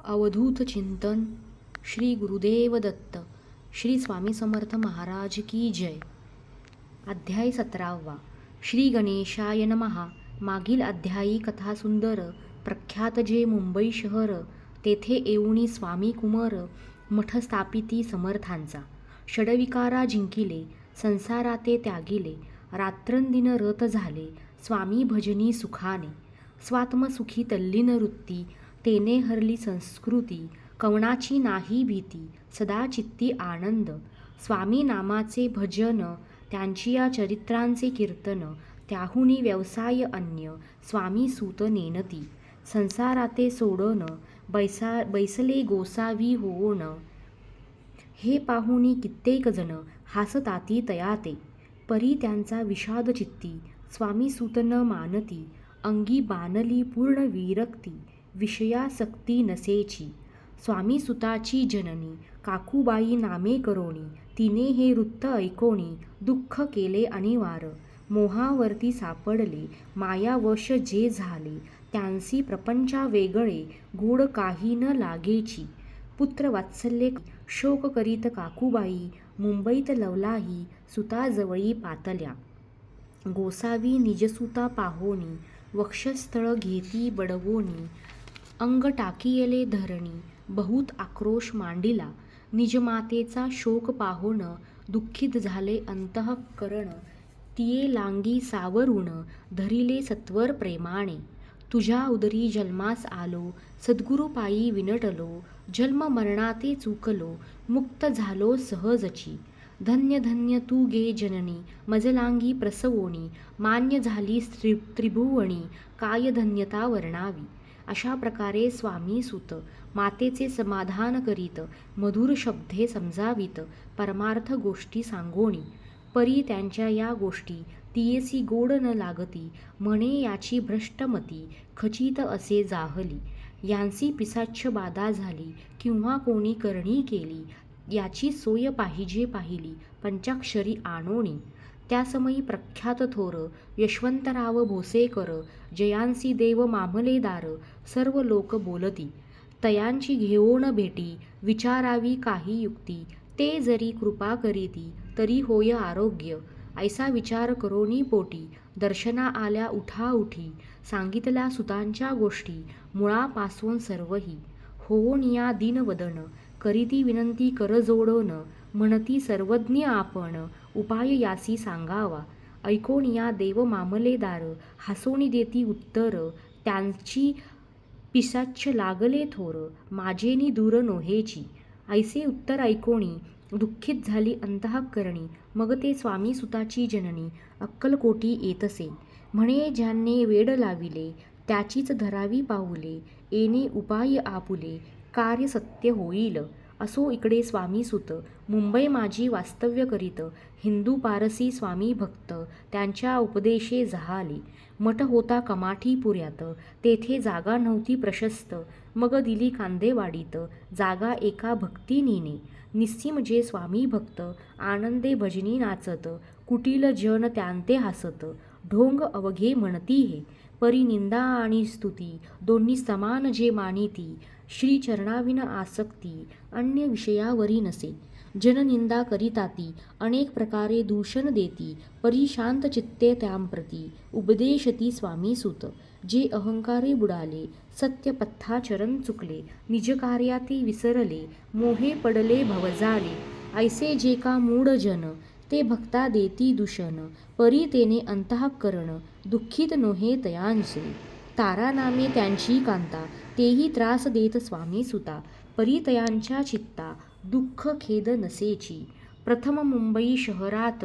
अवधूत चिंतन श्री गुरुदेव दत्त श्री स्वामी समर्थ महाराज की जय. अध्याय 17. श्री गणेशाय नमः. मागील अध्यायी कथा सुंदर. प्रख्यात जे मुंबई शहर, तेथे येऊनी स्वामी कुमार, मठ स्थापिती समर्थांचा. षडविकारा जिंकिले, संसाराते त्यागिले, रात्रंदिन रत झाले, स्वामी भजनी सुखाने. स्वात्मसुखी तल्लीन वृत्ती, तेने हरली संस्कृती, कवनाची नाही भीती, सदा चित्ती आनंद. स्वामी नामाचे भजन, त्यांची या चरित्रांचे कीर्तन, त्याहुनी व्यवसाय अन्य, स्वामी सूत नेनती. संसाराते सोडन, बैसले गोसावी होऊन, हे पाहुनी कित्येक जण, हासताती तयाते. परी त्यांचा विषाद चित्ती, स्वामी सूत न मानती. अंगी बाणली पूर्ण विरक्ती, विषयासक्ती नसेची. स्वामी सुताची जननी, काकूबाई नामे करोनी, तिने हे वृत्त ऐकोनी, दुःख केले अनिवार. मोहावरती सापडले, मायावश जे झाले, त्यांसी प्रपंचा वेगळे, गोड काही न लागेची. पुत्र वात्सल्ये शोक करीत काकूबाई, मुंबईत लवलाही सुताजवळी पातल्या. गोसावी निजसुता पाहोनी, वक्षस्थळ घेती बडवोनी, अंग टाकियले धरणी, बहुत आक्रोश मांडिला. निजमातेचा शोक पाहोन, दुःखित झाले अंतःकरण, तिये लांगी सावरून, धरिले सत्वर प्रेमाने. तुझ्या उदरी जन्मास आलो, सद्गुरुपायी विनटलो, जन्म मरणाते चुकलो, मुक्त झालो सहजची. धन्य धन्य तू गे जननी, मजलांगी प्रसवोनी, मान्य झाली त्रिभुवनी, काय धन्यता वर्णावी. अशा प्रकारे स्वामी सूत मातेचे समाधान करीत, मधुर शब्दे समजावीत, परमार्थ गोष्टी सांगोनी. परी त्यांच्या या गोष्टी, तियेसी गोड न लागती, म्हणे याची भ्रष्टमती, खचित असे जाहली. यांसी पिसाच्छ बाधा झाली, किंवा कोणी करणी केली, याची सोय पाहिली, पंचाक्षरी आणोनी. त्यासमयी प्रख्यात थोर यशवंतराव भोसेकर, जयांसी देव मामलेदार, सर्व लोक बोलती. तयांची घेऊन भेटी, विचारावी काही युक्ती, ते जरी कृपा करीती, तरी होय आरोग्य. ऐसा विचार करोनी पोटी, दर्शना आल्या उठाउठी, सांगितल्या सुतांच्या गोष्टी, मुळापासून सर्वही. होऊनिया दीनवदन, करीती विनंती करजोडोन, म्हणती सर्वज्ञ आपण, उपाय यासी सांगावा. ऐकोनिया देव मामलेदार, हासोनी देती उत्तर, त्यांची पिसाच्छ लागले थोर, माझेनी दूर नोहेची. ऐसे उत्तर ऐकोनी, दुःखित झाली अंतःकरणी, मग ते स्वामी सुताची जननी अक्कलकोटी येतसे. म्हणे ज्यांनी वेड लाविले, त्याचीच धरावी पाऊले, येणे उपाय आपुले, कार्य सत्य होईल. असो इकडे स्वामी सूत मुंबई माझी वास्तव्य करीत, हिंदू पारसी स्वामी भक्त त्यांच्या उपदेशे जहाले. मठ होता कमाठी पुऱ्यात, तेथे जागा नव्हती प्रशस्त, मग दिली कांदेवाडीत जागा एका भक्तिनीने. निस्सीम जे स्वामी भक्त, आनंदे भजनी नाचत, कुटील जन त्यांते हासत, ढोंग अवघे म्हणती हे. परी निंदा आणि स्तुती, दोन्ही समान जे मानिती, श्री चरणाविन आसक्ती, अन्य विषयावरी नसे. जननिंदा करिताती, अनेक प्रकारे दूषण देती, परी शांत चित्ते त्यांप्रती, उपदेशती स्वामी सूत. जे अहंकारे बुडाले, सत्य पथ्याचरण चुकले, निजकार्याते विसरले, मोहे पडले भवजाले, ऐसे जे का मूढ जन, ते भक्ता देती दूषण, परी तेने अंतःकरण, दुःखित नोहे तयांचे. तारा नामे त्यांची कांता, तेही त्रास देत स्वामी सुता, परी तयांच्या चित्ता, दुःख खेद नसेची. प्रथम मुंबई शहरात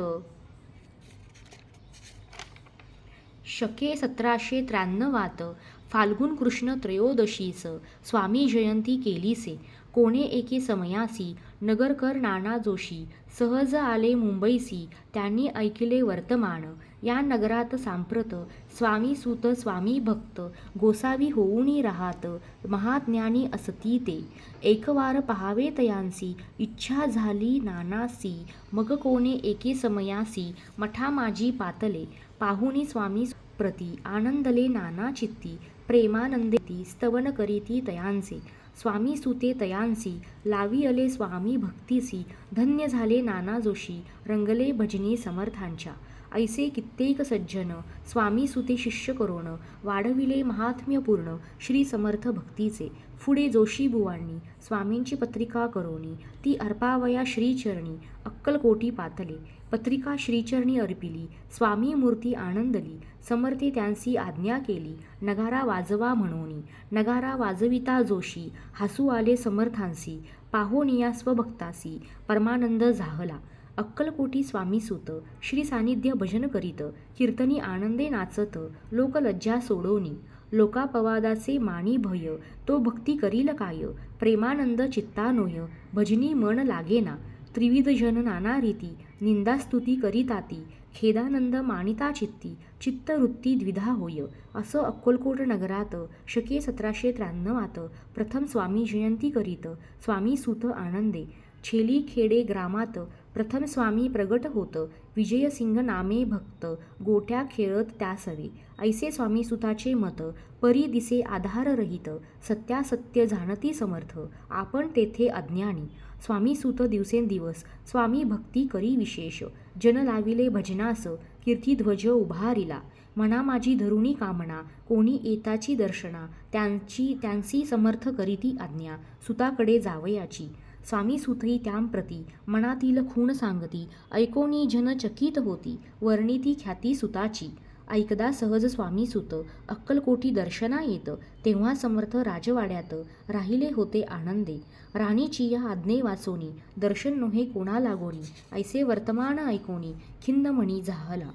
शके 1793 फाल्गुन कृष्ण त्रयोदशीस स्वामी जयंती केलीसे. कोणे एके समयासी नगरकर नाना जोशी सहज आले मुंबईसी, त्यांनी ऐकिले वर्तमान. या नगरात सांप्रत स्वामी सूत स्वामी भक्त गोसावी होऊनी राहात, महाज्ञानी असती ते. एकवार पहावे तयांसी, इच्छा झाली नानासी, मग कोणे एके समयासी, मठा माझी पातले. पाहुनी स्वामी प्रती आनंदले नाना चित्ती, प्रेमानंदेती स्तवन करीती तयांचे. स्वामी सुते तयांसी, लावी अले स्वामी भक्तीसी, धन्य झाले नाना जोशी, रंगले भजनी समर्थांच्या. ऐसे कित्येक सज्जन स्वामी सुते शिष्य करोण, वाढविले महात्म्य पूर्ण श्री समर्थ भक्तीचे. पुढे जोशी बुवांनी स्वामींची पत्रिका करोनी, ती अर्पावया श्रीचरणी, अक्कलकोटी पातले. पत्रिका श्रीचरणी अर्पिली, स्वामी मूर्ती आनंदली, समर्थे त्यांसी आज्ञा केली, नगारा वाजवा म्हणोनी. नगारा वाजविता जोशी, हसू आले समर्थांसी, पाहोनिया स्वभक्तासी, परमानंद झाहला. अक्कलकोटी स्वामीसुत, श्री सानिध्य भजन करीत, कीर्तनी आनंदे नाचत, लोकलज्जा सोडोनी. लोकापवादाचे मानी भय, तो भक्ती करील काय, प्रेमानंद चित्तानोय, भजनी मन लागेना. त्रिविध जन नाना रीती, निंदास्तुती करीताती, खेदानंद मानिता चित्ती, चित्तवृत्ती द्विधा होय. असं अक्कलकोट नगरात शके 1793 प्रथम स्वामी जयंती करीत स्वामी सुत आनंदे. छेली खेडे ग्रामात प्रथम स्वामी प्रगट होत, विजयसिंह नामे भक्त, गोट्या खेळत त्यासवे. ऐसे स्वामी सुताचे मत, परी दिसे आधाररहित, सत्यासत्य जाणती समर्थ, आपण तेथे अज्ञानी. स्वामी सुत दिवसेंदिवस स्वामी भक्ती करी विशेष, जन लाविले भजनास, कीर्तिध्वज उभारिला. म्हणा माझी धरुणी कामना, कोणी येताची दर्शना, त्यांची समर्थ करीती आज्ञा, सुताकडे जावयाची. स्वामी सुतही त्यांप्रती मनातील खूण सांगती, ऐकोनी जन चकित होती, वर्णिती ख्याती सुताची. ऐकदा सहज स्वामी सुत अक्कलकोटी दर्शना येत, तेव्हा समर्थ राजवाड्यात राहिले होते आनंदे. राणीची या आज्ञे वाचोनी, दर्शन नोहे कोणा लागोनी, ऐसे वर्तमान ऐकोनी, खिन्न मणी झाला.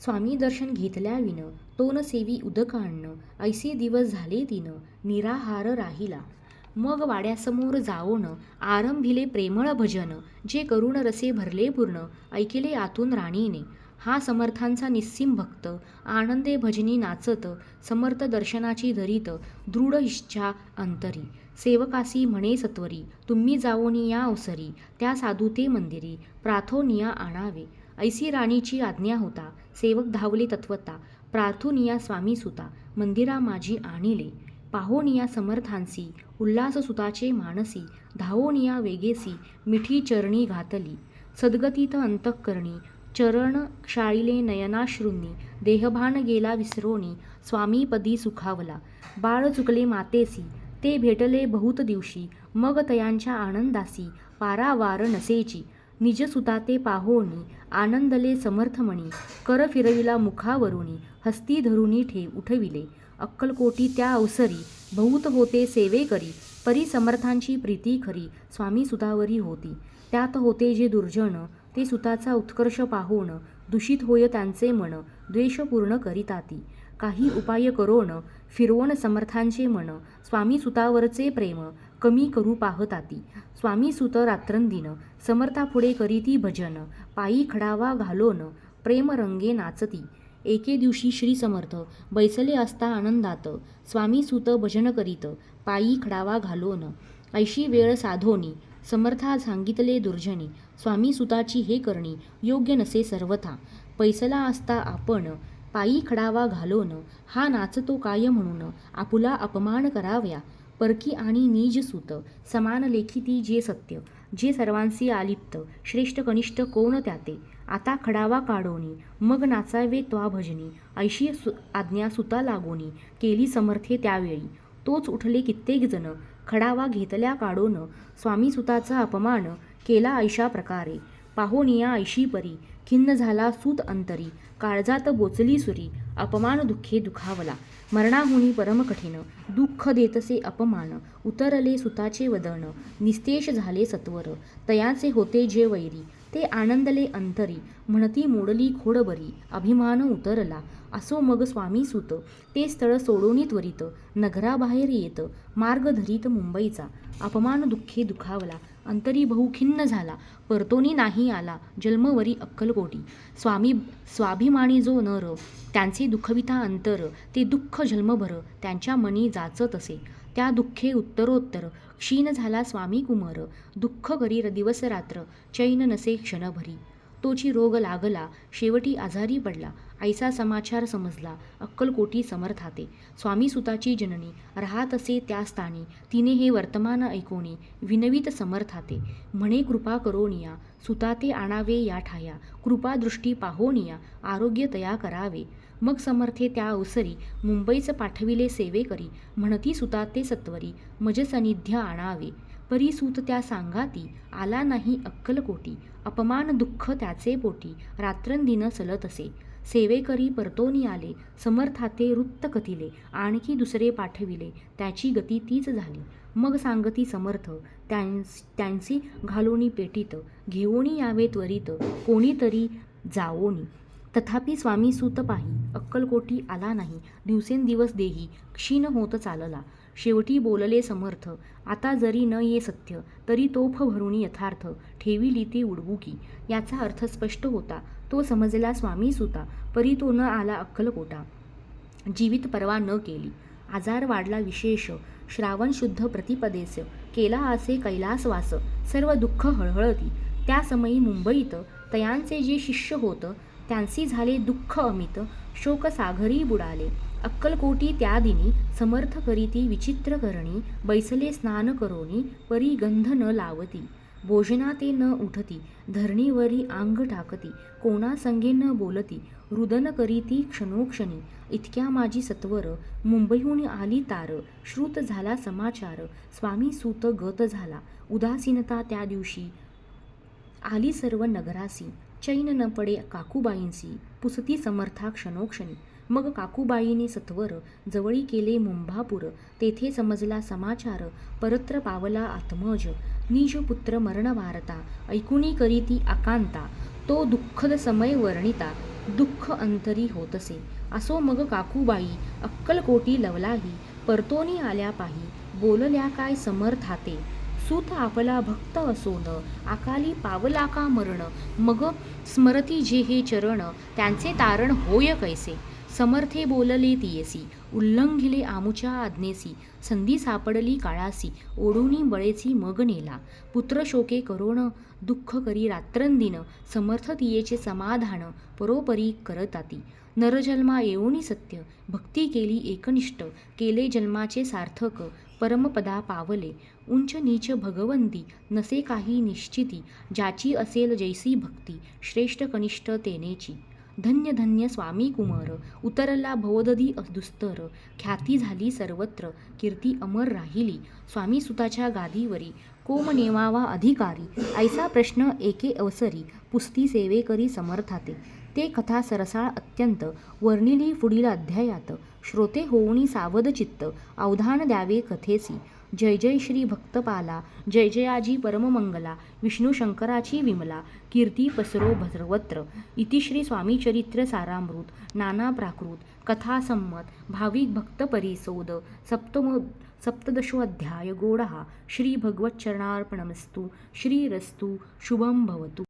स्वामी दर्शन घेतल्याविन, तोन सेवी उदकान्न, ऐसे दिवस झाले तीन, निराहार राहिला. मग वाड्यासमोर जाओन आरंभिले प्रेमळ भजन, जे करुण रसे भरले पूर्ण, ऐकिले आतून राणीने. हा समर्थांचा निस्सीम भक्त, आनंदे भजनी नाचत, समर्थ दर्शनाची धरीत, दृढ इच्छा अंतरी. सेवकासी म्हणे सत्वरी, तुम्ही जाओनी या अवसरी, त्या साधू ते मंदिरी, प्रार्थोनिया आणावे. ऐसी राणीची आज्ञा होता, सेवक धावले तत्वता, प्रार्थोनिया स्वामी सुता, मंदिरा माझी आणिले. पाहोनिया समर्थांसी, उल्हास सुताचे मानसी, धावोनिया वेगेसी, मिठी चरणी घातली. सद्गतीत अंतःकरणी, चरण क्षाळिले नयनाश्रूंनी, देहभान गेला विसरोनी, स्वामीपदी सुखावला. बाळ चुकले मातेसी, ते भेटले बहुत दिवशी, मग तयांच्या आनंदासी, पारावार नसेची. निज सुता ते पाहोनी, आनंदले समर्थमणी, कर फिरविला मुखावरुनी, हस्ती धरुनी उठविले. अक्कलकोटी त्या अवसरी, बहुत होते सेवेकरी, परी समर्थांची प्रीती खरी, स्वामी सुतावरी होती. त्यात होते जे दुर्जन, ते सुताचा उत्कर्ष पाहोन, दूषित होय त्यांचे मन, द्वेषपूर्ण करीताती. काही उपाय करोन, फिरवून समर्थांचे मन, स्वामी सुतावरचे प्रेम कमी करू पाहताती. स्वामी सुत रात्रंदिन, समर्थापुढे करीती भजन, पायी खडावा घालोन, प्रेम रंगे नाचती. एके दिवशी श्री समर्थ बैसले असता आनंदात, स्वामी सुत भजन करीत, पायी खडावा घालोन. ऐशी वेळ साधोनी, समर्था सांगितले दुर्जनी, स्वामी सुताची हे करणी योग्य नसे सर्वथा. पैसला असता आपण पायी खडावा घालोन, हा नाचतो काय म्हणून, आपुला अपमान कराव्या. परकी आणि नीज सुत, समान लेखिती जे सत्य, जे सर्वांसी आलिप्त, श्रेष्ठ कनिष्ठ कोण त्याते. आता खडावा काढोनी, मग नाचावे त्वा भजनी, ऐशी आज्ञा सुता लागोनी, केली समर्थे त्यावेळी. तोच उठले कित्येक जण, खडावा घेतल्या काढोन, स्वामी सुताचा अपमान केला ऐशा प्रकारे. पाहोनिया ऐशी परी, खिन्न झाला सूत अंतरी, काळजात बोचली सुरी, अपमान दुःखे दुखावला. मरणाहुनी परम कठीण, दुःख देतसे अपमान, उतरले सुताचे वदन, निस्तेष झाले सत्वर. तयाचे होते जे वैरी, ते आनंदले अंतरी, म्हणती मोडली खोडबरी, अभिमान उतरला. असो मग स्वामी सुत, ते स्थळ सोडोनी त्वरित, नगराबाहेर येत, मार्ग धरीत मुंबईचा. अपमान दुःखे दुखावला, अंतरी बहु खिन्न झाला, परतोनी नाही आला, जन्मवरी अक्कलकोटी. स्वाभिमानी जो नर, त्यांचे दुखविता अंतर, ते दुःख जन्मभर त्यांच्या मनी जाचत असे. त्या दुःखे उत्तरोत्तर क्षीण झाला स्वामी कुमार, दुःख करी दिवस रात्र, चैन नसे क्षणभरी. तोची रोग लागला, शेवटी आजारी पडला. ऐसा समाचार समजला अक्कलकोटी समर्थाते. स्वामी सुताची जननी राहत असे त्या स्थानी, तिने हे वर्तमान ऐकोनी विनवीत समर्थाते. म्हणे कृपा करोनिया सुताते आणावे या ठाया, कृपादृष्टी पाहोनिया आरोग्य तया करावे. मग समर्थे त्या अवसरी मुंबईच पाठविले सेवेकरी, म्हणती सुताते सत्वरी मज सनिध्य आणावे. परी सूत त्या सांगाती आला नाही अक्कलकोटी, अपमान दुःख त्याचे पोटी रात्रंदिन सलत असे. सेवेकरी परतोनी आले, समर्थाते वृत्त कथिले, आणखी दुसरे पाठविले, त्याची गती तीच झाली. मग सांगती समर्थ त्यांची घालोनी पेटीत, घेऊनी यावे त्वरित कोणीतरी जावोनी. तथापि स्वामी सूत पाही अक्कलकोटी आला नाही, दिवसेंदिवस देही क्षीण होत चालला. शेवटी बोलले समर्थ, आता जरी न ये सत्य, तरी तोफ भरुनी यथार्थ ठेविली ती उडबुकी. याचा अर्थ स्पष्ट होता, तो समजला स्वामी सुता, परी तो न आला अक्कलकोटा. जीवित परवा न केली. आजार वाढला विशेष, श्रावण शुद्ध प्रतिपदेस केला असे कैलासवास. सर्व दुःख हळहळती. त्या समयी मुंबईत तयांचे जे शिष्य होत, त्यांसी झाले दुःख अमित, शोकसागरी बुडाले. अक्कलकोटी त्या दिनी समर्थ करीती विचित्र करणी, बैसले स्नान करोनी परी गंध न लावती. भोजना ते न उठती, धरणीवरी आंग टाकती, कोणा संगे न बोलती, रुदन करीती क्षणोक्षणी. इतक्या माझी सत्वर मुंबईहून आली तार, श्रुत झाला समाचार स्वामी सूत गत झाला. उदासीनता त्या दिवशी आली सर्व नगरासी, चैन न पडे काकूबाईंसी, पुसती समर्था क्षणोक्षणी. मग काकूबाईने सत्वर जवळी केले मुंबापूर, तेथे समजला समाचार परत्र पावला आत्मज. निज पुत्र मरण वार्ता ऐकुनी करीती आकांता, तो दुःखद समय वर्णिता दुःख अंतरी होतसे. असो मग काकूबाई अक्कलकोटी लवलाही, परतोनी आल्या पाही बोलल्या काय समर्थाते. सूत आपला भक्त असोन अकाली पावला का मरण, मग स्मरती जे हे चरण त्यांचे तारण होय कैसे. समर्थे बोलले तियेसी उल्लंघिले आमुच्या आज्ञेसी, संधी सापडली काळासी ओढुनी बळेची मग नेला. पुत्र शोके करोण दुःख करी रात्रंदिन, समर्थ तियेचे समाधान परोपरी करताती. नरजन्मा येऊनी सत्य भक्ती केली एकनिष्ठ, केले जन्माचे सार्थक परमपदा पावले. उंच नीच भगवंती नसे काही निश्चिती, ज्याची असेल जैसी भक्ती श्रेष्ठ कनिष्ठ तेनेची. धन्य धन्य स्वामी कुमार उतरला भवदधी दुस्तर, ख्याती झाली सर्वत्र कीर्ती अमर राहिली. स्वामी सुताच्या गादीवरी कोम नेमावा अधिकारी, ऐसा प्रश्न एके अवसरी पुसती सेवेकरी समर्थाते. ते कथा सरसाळ अत्यंत वर्णिली पुढील अध्यायात. श्रोते होऊनी सावध चित्त अवधान द्यावे कथेसी. जय जय श्री भक्तपाला, जय जयाजी परममंगला, विष्णू शंकराची विमला कीर्ती पसरो सर्वत्र. इति श्री स्वामीचरित्र सारामृत नाना प्राकृत कथा संमत भाविक भक्त परिसोद सप्तदशोऽध्याय गोडहा. श्री भगवच्चरणार्पणमस्तु. श्रीरस्तु शुभं भवतु.